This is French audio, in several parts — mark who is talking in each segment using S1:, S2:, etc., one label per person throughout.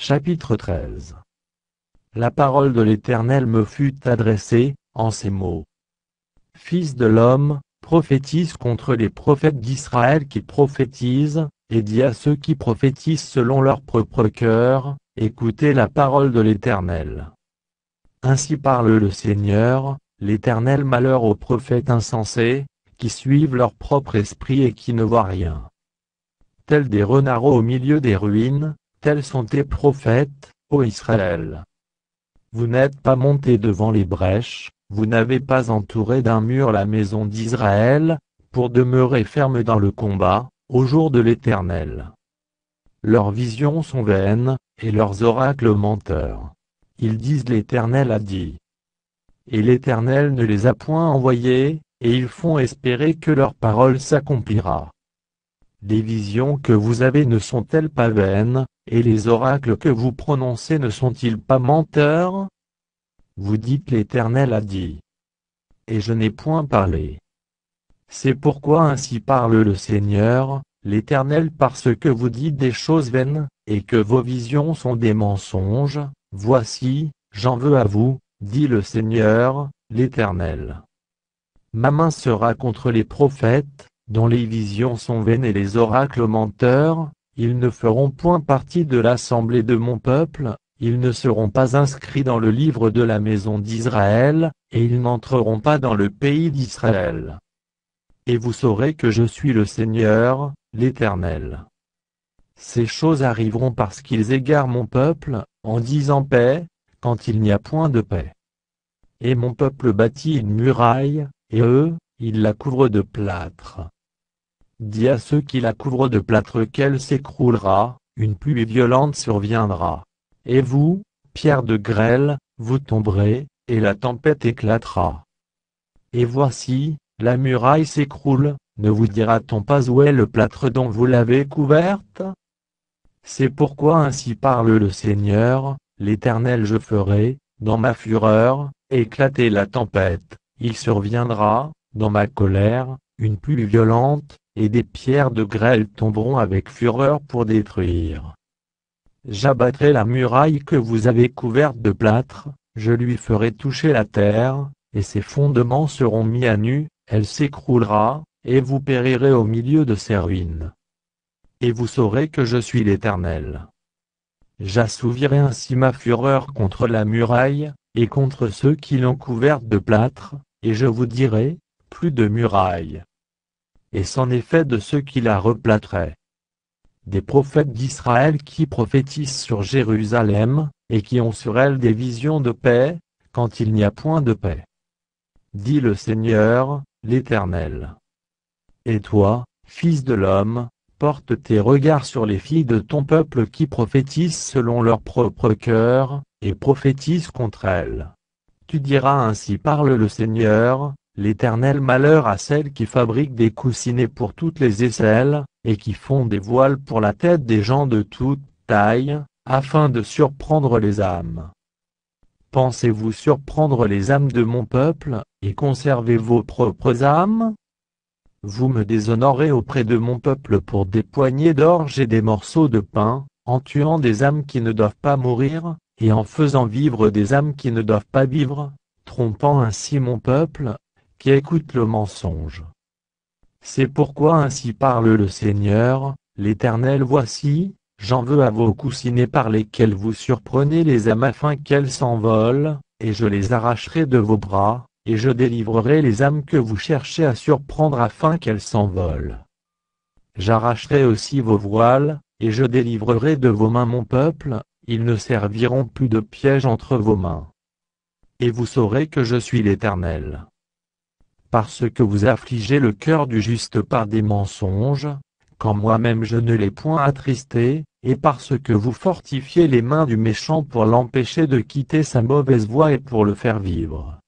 S1: Chapitre 13. La parole de l'Éternel me fut adressée, en ces mots. Fils de l'homme, prophétise contre les prophètes d'Israël qui prophétisent, et dis à ceux qui prophétisent selon leur propre cœur, écoutez la parole de l'Éternel. Ainsi parle le Seigneur, l'Éternel. Malheur aux prophètes insensés, qui suivent leur propre esprit et qui ne voient rien. Tels des renards au milieu des ruines, tels sont tes prophètes, ô Israël. Vous n'êtes pas montés devant les brèches, vous n'avez pas entouré d'un mur la maison d'Israël, pour demeurer ferme dans le combat, au jour de l'Éternel. Leurs visions sont vaines, et leurs oracles menteurs. Ils disent l'Éternel a dit. Et l'Éternel ne les a point envoyés, et ils font espérer que leur parole s'accomplira. Les visions que vous avez ne sont-elles pas vaines, et les oracles que vous prononcez ne sont-ils pas menteurs? Vous dites l'Éternel a dit. Et je n'ai point parlé. C'est pourquoi ainsi parle le Seigneur, l'Éternel, parce que vous dites des choses vaines, et que vos visions sont des mensonges. Voici, j'en veux à vous, dit le Seigneur, l'Éternel. Ma main sera contre les prophètes, dont les visions sont vaines et les oracles menteurs. Ils ne feront point partie de l'assemblée de mon peuple, ils ne seront pas inscrits dans le livre de la maison d'Israël, et ils n'entreront pas dans le pays d'Israël. Et vous saurez que je suis le Seigneur, l'Éternel. Ces choses arriveront parce qu'ils égarent mon peuple, en disant paix, quand il n'y a point de paix. Et mon peuple bâtit une muraille, et eux, ils la couvrent de plâtre. Dis à ceux qui la couvrent de plâtre qu'elle s'écroulera, une pluie violente surviendra. Et vous, pierres de grêle, vous tomberez, et la tempête éclatera. Et voici, la muraille s'écroule, ne vous dira-t-on pas où est le plâtre dont vous l'avez couverte? C'est pourquoi ainsi parle le Seigneur, l'Éternel. Je ferai, dans ma fureur, éclater la tempête. Il surviendra, dans ma colère, une pluie violente, et des pierres de grêle tomberont avec fureur pour détruire. J'abattrai la muraille que vous avez couverte de plâtre, je lui ferai toucher la terre, et ses fondements seront mis à nu, elle s'écroulera, et vous périrez au milieu de ses ruines. Et vous saurez que je suis l'Éternel. J'assouvirai ainsi ma fureur contre la muraille, et contre ceux qui l'ont couverte de plâtre, et je vous dirai, plus de muraille. Et c'en est fait de ceux qui la replâtraient. Des prophètes d'Israël qui prophétisent sur Jérusalem, et qui ont sur elle des visions de paix, quand il n'y a point de paix. Dit le Seigneur, l'Éternel. Et toi, fils de l'homme, porte tes regards sur les filles de ton peuple qui prophétisent selon leur propre cœur, et prophétisent contre elles. Tu diras ainsi parle le Seigneur, l'Éternel. Malheur à celles qui fabriquent des coussinets pour toutes les aisselles, et qui font des voiles pour la tête des gens de toute taille, afin de surprendre les âmes. Pensez-vous surprendre les âmes de mon peuple, et conserver vos propres âmes? Vous me déshonorez auprès de mon peuple pour des poignées d'orge et des morceaux de pain, en tuant des âmes qui ne doivent pas mourir, et en faisant vivre des âmes qui ne doivent pas vivre, trompant ainsi mon peuple, qui écoute le mensonge. C'est pourquoi ainsi parle le Seigneur, l'Éternel. Voici, j'en veux à vos coussinets par lesquels vous surprenez les âmes afin qu'elles s'envolent, et je les arracherai de vos bras, et je délivrerai les âmes que vous cherchez à surprendre afin qu'elles s'envolent. J'arracherai aussi vos voiles, et je délivrerai de vos mains mon peuple, ils ne serviront plus de piège entre vos mains. Et vous saurez que je suis l'Éternel. Parce que vous affligez le cœur du juste par des mensonges, quand moi-même je ne l'ai point attristé, et parce que vous fortifiez les mains du méchant pour l'empêcher de quitter sa mauvaise voie et pour le faire vivre.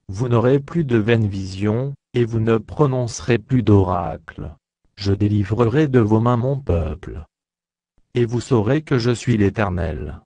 S1: Vous n'aurez plus de vaines visions, et vous ne prononcerez plus d'oracles. Je délivrerai de vos mains mon peuple. Et vous saurez que je suis l'Éternel.